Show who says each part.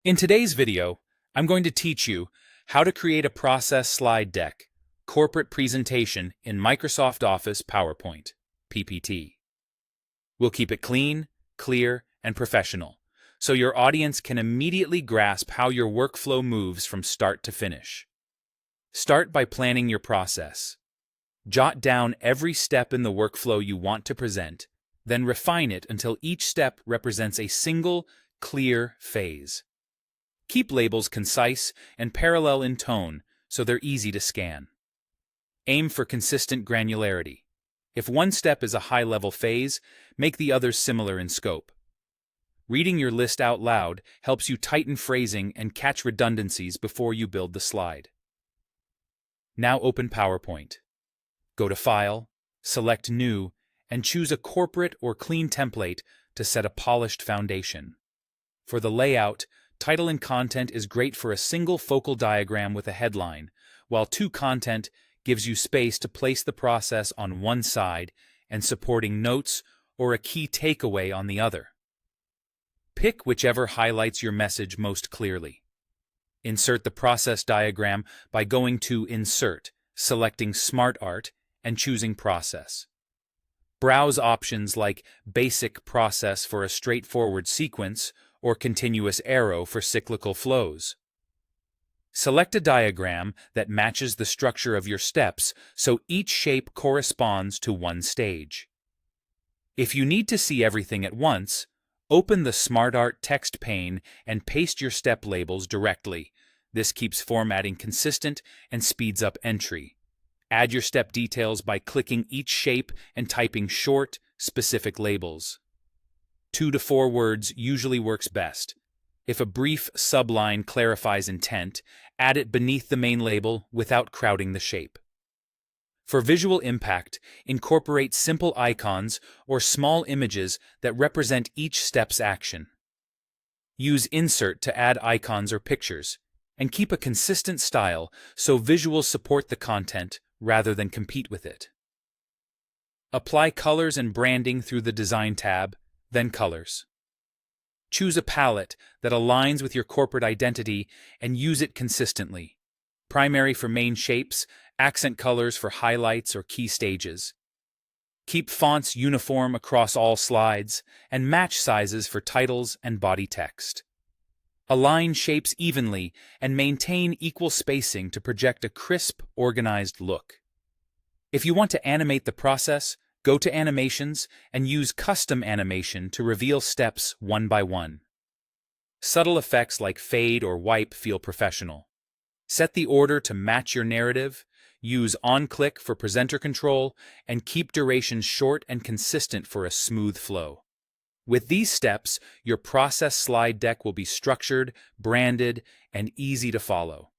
Speaker 1: In today's video, I'm going to teach you how to create a process slide deck, corporate presentation in Microsoft Office PowerPoint, PPT. We'll keep it clean, clear, and professional, so your audience can immediately grasp how your workflow moves from start to finish. Start by planning your process. Jot down every step in the workflow you want to present, then refine it until each step represents a single, clear phase. Keep labels concise and parallel in tone so they're easy to scan. Aim for consistent granularity. If one step is a high-level phase, make the others similar in scope. Reading your list out loud helps you tighten phrasing and catch redundancies before you build the slide. Now open PowerPoint. Go to File, select New, and choose a corporate or clean template to set a polished foundation. For the layout, title and content is great for a single focal diagram with a headline, while to content gives you space to place the process on one side and supporting notes or a key takeaway on the other. Pick whichever highlights your message most clearly. Insert the process diagram by going to Insert, selecting Smart Art, and choosing Process. Browse options like Basic Process for a straightforward sequence or Continuous Arrow for cyclical flows. Select a diagram that matches the structure of your steps so each shape corresponds to one stage. If you need to see everything at once, open the SmartArt text pane and paste your step labels directly. This keeps formatting consistent and speeds up entry. Add your step details by clicking each shape and typing short, specific labels. 2 to 4 words usually works best. If a brief subline clarifies intent, add it beneath the main label without crowding the shape. For visual impact, incorporate simple icons or small images that represent each step's action. Use Insert to add icons or pictures, and keep a consistent style so visuals support the content rather than compete with it. Apply colors and branding through the Design tab, then Colors. Choose a palette that aligns with your corporate identity and use it consistently. Primary for main shapes, accent colors for highlights or key stages. Keep fonts uniform across all slides and match sizes for titles and body text. Align shapes evenly and maintain equal spacing to project a crisp, organized look. If you want to animate the process, go to Animations and use Custom Animation to reveal steps one by one. Subtle effects like fade or wipe feel professional. Set the order to match your narrative, use on-click for presenter control, and keep durations short and consistent for a smooth flow. With these steps, your process slide deck will be structured, branded, and easy to follow.